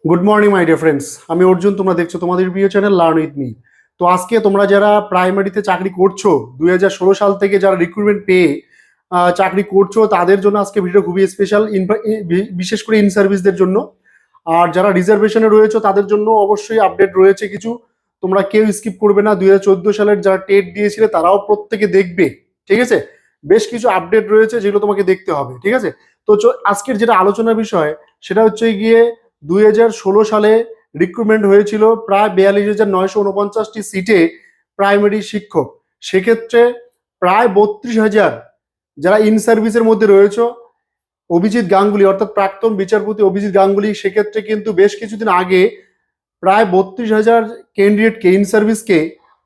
Good morning my dear friends, আমি অর্জুন। তোমরা দেখছো তোমাদের প্রিয় চ্যানেল লার্ন উইথ মি। তো আজকে তোমরা যারা প্রাইমারিতে চাকরি করছো 2016 সাল থেকে যারা রিক্রুটমেন্ট পেয়ে চাকরি করছো তাদের জন্য আজকে ভিডিও খুবই স্পেশাল, বিশেষ করে ইন সার্ভিসদের জন্য। আর যারা রিজার্ভেশনে রয়েছে তাদের জন্য অবশ্যই আপডেট রয়েছে কিছু, তোমরা কেউ স্কিপ করবে না। 2014 সালের যারা টেট দিয়েছিলে তারাও প্রত্যেকে দেখবে, ঠিক আছে? বেশ কিছু আপডেট রয়েছে যেগুলো তোমাকে দেখতে হবে, ঠিক আছে? তো আজকের যেটা আলোচনার বিষয় সেটা হচ্ছে গিয়ে 2016 সালে রিক্রুটমেন্ট হয়েছিল প্রায় 42,949টি সিটে প্রাইমারি শিক্ষক। সেক্ষেত্রে প্রায় 32,000 যারা ইন সার্ভিসের মধ্যে রয়েছে, অভিজিৎ গাঙ্গুলি অর্থাৎ প্রাক্তন বিচারপতি অভিজিৎ গাঙ্গুলি সেক্ষেত্রে কিন্তু বেশ কিছুদিন আগে প্রায় 32,000 ক্যান্ডিডেটকে ইন সার্ভিসকে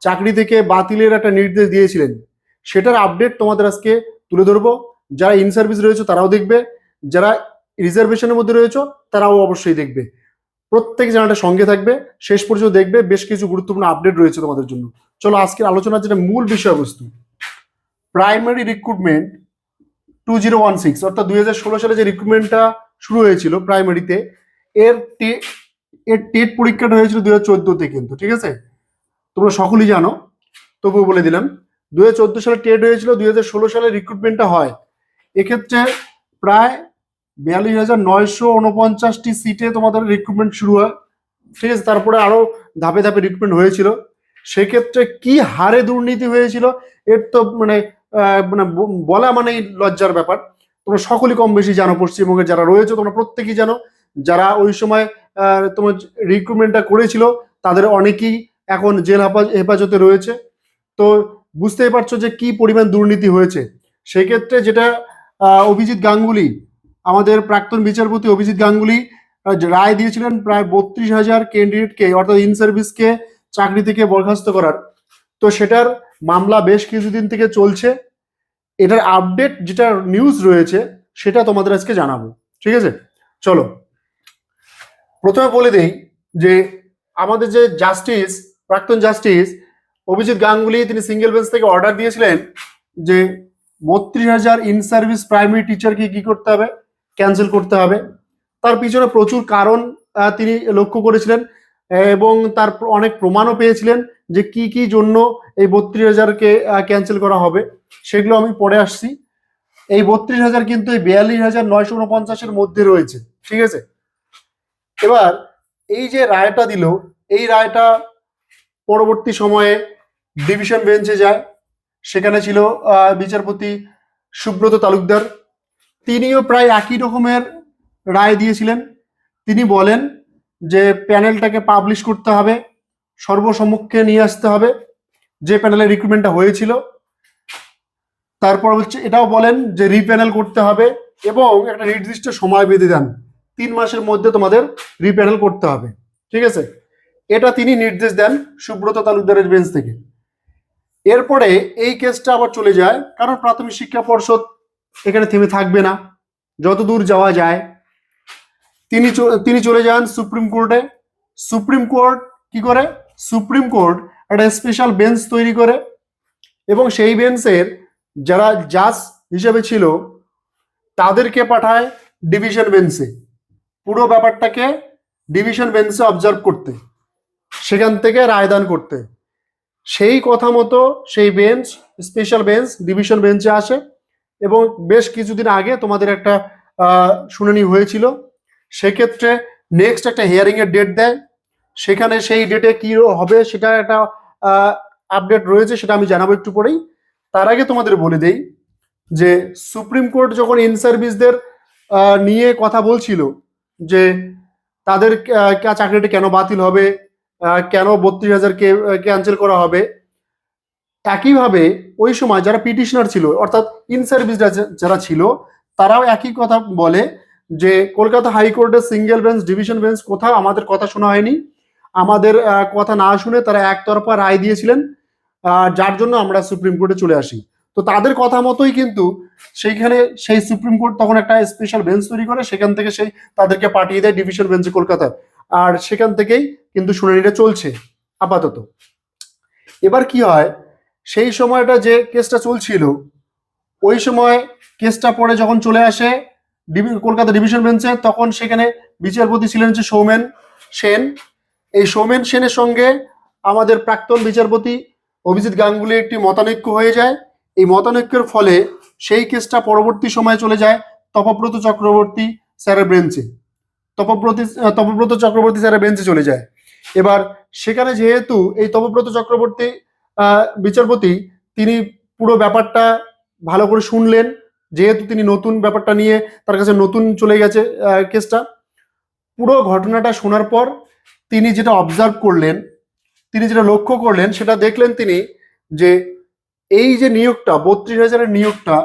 চাকরি থেকে বাতিলের একটা নির্দেশ দিয়েছিলেন। সেটার আপডেট তোমাদের আজকে তুলে ধরবো। যারা ইন সার্ভিস রয়েছে তারাও দেখবে, যারা রিজার্ভেশনের মধ্যে রয়েছে তারাও অবশ্যই দেখবে। প্রত্যেক জায়গাটা সঙ্গে থাকবে, শেষ পর্যন্ত দেখবে। বেশ কিছু গুরুত্বপূর্ণ আপডেট রয়েছে তোমাদের জন্য। চলো আজকের আলোচনার যেটা মূল বিষয়বস্তু, প্রাইমারি রিক্রুটমেন্ট 2016 অর্থাৎ 2016 সালে যে রিক্রুটমেন্টটা শুরু হয়েছিল প্রাইমারিতে, এর এর টেট পরীক্ষাটা হয়েছিল 2014-তে কিন্তু, ঠিক আছে? তোমরা সকলেই জানো, তবুও বলে দিলাম। 2014 সালে টেট হয়েছিল, 2016 সালে রিক্রুটমেন্টটা হয়। এক্ষেত্রে প্রায় 42,949টি সিটে তোমাদের রিক্রুটমেন্ট শুরু হয়, ঠিক আছে? তারপরে আরো ধাপে ধাপে রিক্রুটমেন্ট হয়েছিল। সেক্ষেত্রে কি হারে দুর্নীতি হয়েছিল এর তো বলা মানেই লজ্জার ব্যাপার। তোমরা সকলেই কম বেশি জানো, পশ্চিমবঙ্গে যারা রয়েছে তোমরা প্রত্যেকেই জানো। যারা ওই সময় তোমার রিক্রুটমেন্টটা করেছিল তাদের অনেকেই এখন জেল হেফাজতে রয়েছে। তো বুঝতেই পারছো যে কি পরিমাণ দুর্নীতি হয়েছে। সেক্ষেত্রে যেটা অভিজিৎ গাঙ্গুলি, আমাদের প্রাক্তন বিচারপতি অভিজিৎ গাঙ্গুলি রায় দিয়েছিলেন প্রায় 32,000 ক্যান্ডিডেটকে অর্থাৎ ইন সার্ভিসকে চাকরি থেকে বরখাস্ত করার। তো সেটার মামলা বেশ কিছুদিন থেকে চলছে। এটার আপডেট যেটা নিউজ রয়েছে সেটা তোমাদের আজকে জানাবো, ঠিক আছে? চলো প্রথমে বলে দেই যে আমাদের যে জাস্টিস, প্রাক্তন জাস্টিস অভিজিৎ গাঙ্গুলি, তিনি সিঙ্গেল বেঞ্চ থেকে অর্ডার দিয়েছিলেন যে 32,000 ইন সার্ভিস প্রাইমারি টিচারকে কি করতে হবে, ক্যান্সেল করতে হবে। তার পিছনে প্রচুর কারণ তিনি লক্ষ্য করেছিলেন এবং তার অনেক প্রমাণও পেয়েছিলেন যে কি কি জন্য এই 32,000কে ক্যান্সেল করা হবে। সেগুলো আমি পরে আসছি। এই 32,000 কিন্তু এই 42,949-এর মধ্যে রয়েছে, ঠিক আছে? এবার এই যে রায়টা দিল, এই রায়টা পরবর্তী সময়ে ডিভিশন বেঞ্চে যায়। সেখানে ছিল বিচারপতি সুব্রত তালুকদার। তিনিও প্রায় একই রকমের রায় দিয়েছিলেন। তিনি বলেন যে প্যানেলটাকে পাবলিশ করতে হবে, সর্বসম্মুখে নিয়ে আসতে হবে যে প্যানেলের রিক্রুটমেন্টটা হয়েছিল। তারপর হচ্ছে এটাও বলেন যে রিপ্যানেল করতে হবে এবং একটা নির্দিষ্ট সময় বেঁধে দেন, 3 মাসের মধ্যে তোমাদের রিপ্যানেল করতে হবে, ঠিক আছে? এটা তিনি নির্দেশ দেন সুব্রত তালুকদারের বেঞ্চ থেকে। এরপরে এই কেসটা আবার চলে যায়, কারণ প্রাথমিক শিক্ষা পর্ষদ এখানে থেমে থাকবে না, যতদূর যাওয়া যায়। তিনি চলে যান সুপ্রিম কোর্টে। সুপ্রিম কোর্ট কি করে? সুপ্রিম কোর্ট একটা স্পেশাল বেঞ্চ তৈরি করে এবং সেই বেঞ্চের যারা জাজ হিসেবে ছিল তাদেরকে পাঠায় ডিভিশন বেঞ্চে, পুরো ব্যাপারটাকে ডিভিশন বেঞ্চে অবজার্ভ করতে, সেখান থেকে রায়দান করতে। সেই কথা মতো সেই বেঞ্চ, স্পেশাল বেঞ্চ ডিভিশন বেঞ্চে আসে এবং বেশ কিছুদিন আগে তোমাদের একটা শুনানি হয়েছিল। সেক্ষেত্রে নেক্সট একটা হিয়ারিং এর ডেট দেয়। সেখানে সেই ডেটে কি হবে সেটা একটা আপডেট রয়েছে, সেটা আমি জানাবো একটু পরেই। তার আগে তোমাদের বলে দেই যে সুপ্রিম কোর্ট যখন ইন সার্ভিসদের নিয়ে কথা বলছিল যে তাদের চাকরিটা কেন বাতিল হবে, কেন 32,000কে ক্যান্সেল করা হবে, একইভাবে ওই সময় যারা পিটিশনার ছিল অর্থাৎ ইন সার্ভিস যারা ছিল তারাও একই কথা বলে যে কলকাতা হাইকোর্টের সিঙ্গেল বেঞ্চ, ডিভিশন বেঞ্চ কোথাও আমাদের কথা শোনা হয়নি। আমাদের কথা না শুনে তারা একতরফা রায় দিয়েছিলেন, যার জন্য আমরা সুপ্রিম কোর্টে চলে আসি। তো তাদের কথা মতোই কিন্তু সেইখানে সেই সুপ্রিম কোর্ট তখন একটা স্পেশাল বেঞ্চ তৈরি করে, সেখান থেকে সেই তাদেরকে পাঠিয়ে দেয় ডিভিশন বেঞ্চে কলকাতায়। আর সেখান থেকেই কিন্তু শুনানিটা চলছে আপাতত। এবার কি হয়, সেই সময়টা যে কেসটা চলছিল ওই সময় কেসটা পরে যখন চলে আসে কলকাতা ডিভিশন বেঞ্চে, তখন সেখানে বিচারপতি ছিলেন হচ্ছে সৌমেন সেন। এই সৌমেন সেনের সঙ্গে আমাদের প্রাক্তন বিচারপতি অভিজিৎ গাঙ্গুলির একটি মতানৈক্য হয়ে যায়। এই মতানৈক্যের ফলে সেই কেসটা পরবর্তী সময়ে চলে যায় তপব্রত চক্রবর্তী স্যারের বেঞ্চে। তপব্রত চক্রবর্তী স্যারের বেঞ্চে চলে যায়। এবার সেখানে যেহেতু এই তপব্রত চক্রবর্তী বিচারপতি তিনি পুরো ব্যাপারটা ভালো করে শুনলেন, যেহেতু তিনি নতুন ব্যাপারটা নিয়ে তার কাছে নতুন চলে গেছে কেসটা, পুরো ঘটনাটা শোনার পর তিনি যেটা অবজার্ভ করলেন, তিনি যেটা লক্ষ্য করলেন, সেটা দেখলেন তিনি যে এই যে নিয়োগটা 32,000-এর নিয়োগটা,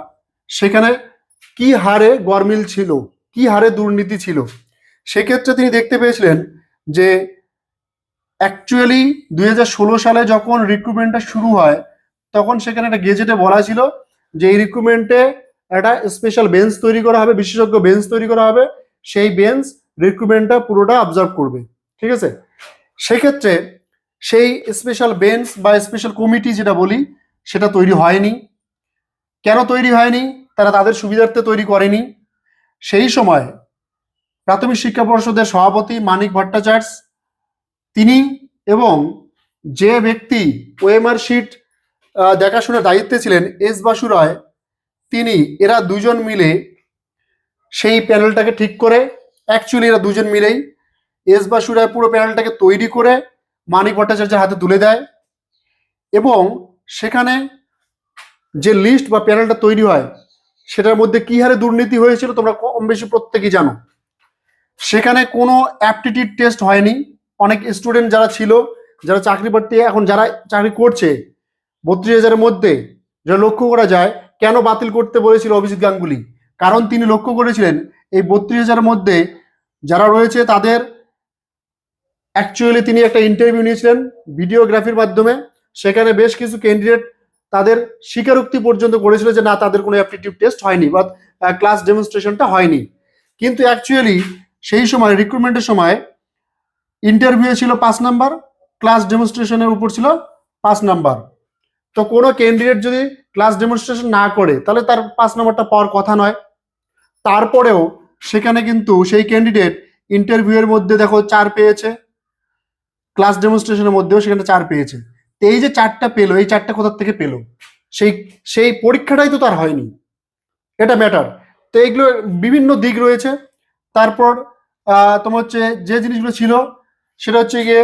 সেখানে কি হারে গরমিল ছিল, কি হারে দুর্নীতি ছিল। সেক্ষেত্রে তিনি দেখতে পেয়েছিলেন যে অ্যাকচুয়ালি 2016 সালে যখন রিক্রুটমেন্টটা শুরু হয়, তখন সেখানে একটা গেজেটে বলা ছিল যে এই রিক্রুটমেন্টে একটা স্পেশাল বেঞ্চ তৈরি করা হবে, বিশেষজ্ঞ বেঞ্চ তৈরি করা হবে, সেই বেঞ্চ রিক্রুটমেন্টটা পুরোটা অবজার্ভ করবে। ঠিক আছে, সেক্ষেত্রে সেই স্পেশাল বেঞ্চ বা স্পেশাল কমিটি যেটা বলি, সেটা তৈরি হয়নি। কেন তৈরি হয়নি? তারা তাদের সুবিধার্থে তৈরি করেনি। সেই সময় প্রাথমিক শিক্ষা পর্ষদের সভাপতি মানিক ভট্টাচার্য তিনি এবং যে ব্যক্তি ওএমআর শিট দেখাশোনার দায়িত্বে ছিলেন এস বাসু রায়, তিনি এরা দুজন মিলে সেই প্যানেলটাকে ঠিক করে, অ্যাকচুয়ালি এরা দুজন মিলেই এস বাসু রায় পুরো প্যানেলটাকে তৈরি করে মানিক ভট্টাচার্যের হাতে তুলে দেয়। এবং সেখানে যে লিস্ট বা প্যানেলটা তৈরি হয়, সেটার মধ্যে কি হারে দুর্নীতি হয়েছিল তোমরা কম বেশি প্রত্যেকেই জানো। সেখানে কোনো অ্যাপটিটিউড টেস্ট হয়নি। অনেক স্টুডেন্ট যারা ছিল, যারা চাকরি প্রার্থী, এখন যারা চাকরি করছে 32,000-এর মধ্যে, যেটা লক্ষ্য করা যায়, কেন বাতিল করতে বলেছিল অভিজিৎ গাঙ্গুলি? কারণ তিনি লক্ষ্য করেছিলেন এই 32,000-এর মধ্যে যারা রয়েছে তাদের অ্যাকচুয়ালি তিনি একটা ইন্টারভিউ নিয়েছিলেন ভিডিওগ্রাফির মাধ্যমে। সেখানে বেশ কিছু ক্যান্ডিডেট তাদের স্বীকারোক্তি পর্যন্ত করেছিল যে না, তাদের কোনো অ্যাপটিটিউড টেস্ট হয়নি বা ক্লাস ডেমনস্ট্রেশনটা হয়নি। কিন্তু অ্যাকচুয়ালি সেই সময় রিক্রুটমেন্টের সময় ইন্টারভিউ ছিল 5 নাম্বার, ক্লাস ডেমনস্ট্রেশনের উপর ছিল 5 নাম্বার। তো কোনো ক্যান্ডিডেট যদি ক্লাস ডেমনস্ট্রেশন না করে, তাহলে তার 5 নাম্বারটা পাওয়ার কথা নয়। তারপরেও সেখানে কিন্তু সেই ক্যান্ডিডেট ইন্টারভিউয়ের মধ্যে দেখো 4 পেয়েছে, ক্লাস ডেমনস্ট্রেশনের মধ্যেও সেখানে 4 পেয়েছে। তো এই যে 4টা পেলো, এই 4টা কোথা থেকে পেলো? সেই পরীক্ষাটাই তো তার হয়নি, এটা ম্যাটার। তো এইগুলো বিভিন্ন দিক রয়েছে। তারপর তোমার হচ্ছে যে জিনিসগুলো ছিল, সেটা হচ্ছে গিয়ে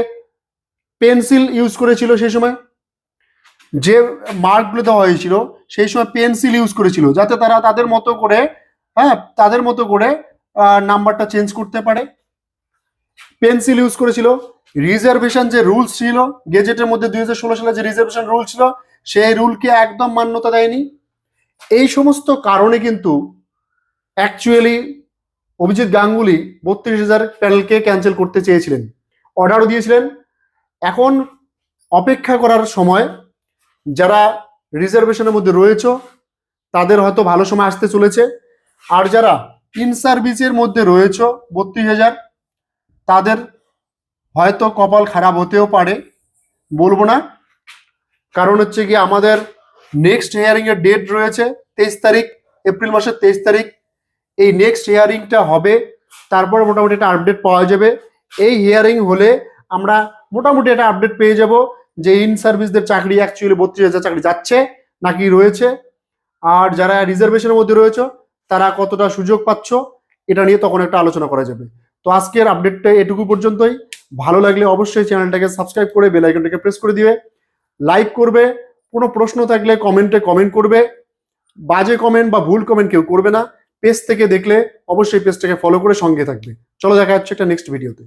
পেন্সিল ইউজ করেছিল সেই সময়, যে মার্কগুলো দেওয়া হয়েছিল সেই সময় পেন্সিল ইউজ করেছিল, যাতে তারা তাদের মতো করে নাম্বারটা চেঞ্জ করতে পারে। পেন্সিল ইউজ করেছিল। রিজার্ভেশন যে রুলস ছিল গেজেটের মধ্যে 2016 সালে যে রিজার্ভেশন রুল ছিল, সেই রুলকে একদম মান্যতা দেয়নি। এই সমস্ত কারণে কিন্তু অ্যাকচুয়ালি অভিজিৎ গাঙ্গুলি 32,000 প্যানেলকে ক্যান্সেল করতে চেয়েছিলেন, অর্ডারও দিয়েছিলেন। এখন অপেক্ষা করার সময়, যারা রিজার্ভেশনের মধ্যে রয়েছে তাদের হয়তো ভালো সময় আসতে চলেছে, আর যারা ইন সার্ভিসের মধ্যে রয়েছে 32,000, তাদের হয়তো কপাল খারাপ হতেও পারে, বলবো না। কারণ হচ্ছে কি, আমাদের নেক্সট হিয়ারিং এর ডেট রয়েছে 23 তারিখ, এপ্রিল মাসের 23 তারিখ। এই নেক্সট হিয়ারিংটা হবে, তারপর মোটামুটি একটা আপডেট পাওয়া যাবে। এই হিয়ারিং হলে আমরা মোটামুটি একটা আপডেট পেয়ে যাব যে ইন সার্ভিসদের চাকরি অ্যাকচুয়ালি 32,000 চাকরি যাচ্ছে নাকি রয়েছে, আর যারা রিজার্ভেশনের মধ্যে রয়েছে তারা কতটা সুযোগ পাচ্ছ, এটা নিয়ে তখন একটা আলোচনা করা যাবে। তো আজকের আপডেটটা এটুকু পর্যন্তই। ভালো লাগলে অবশ্যই চ্যানেলটাকে সাবস্ক্রাইব করে বেল আইকনটাকে প্রেস করে দিবে, লাইক করবে, কোনো প্রশ্ন থাকলে কমেন্টে কমেন্ট করবে। বাজে কমেন্ট বা ভুল কমেন্ট কেউ করবে না। পেজ থেকে দেখলে অবশ্যই পেজটাকে ফলো করে সঙ্গে থাকবে। চলো দেখা যাচ্ছে একটা নেক্সট ভিডিওতে।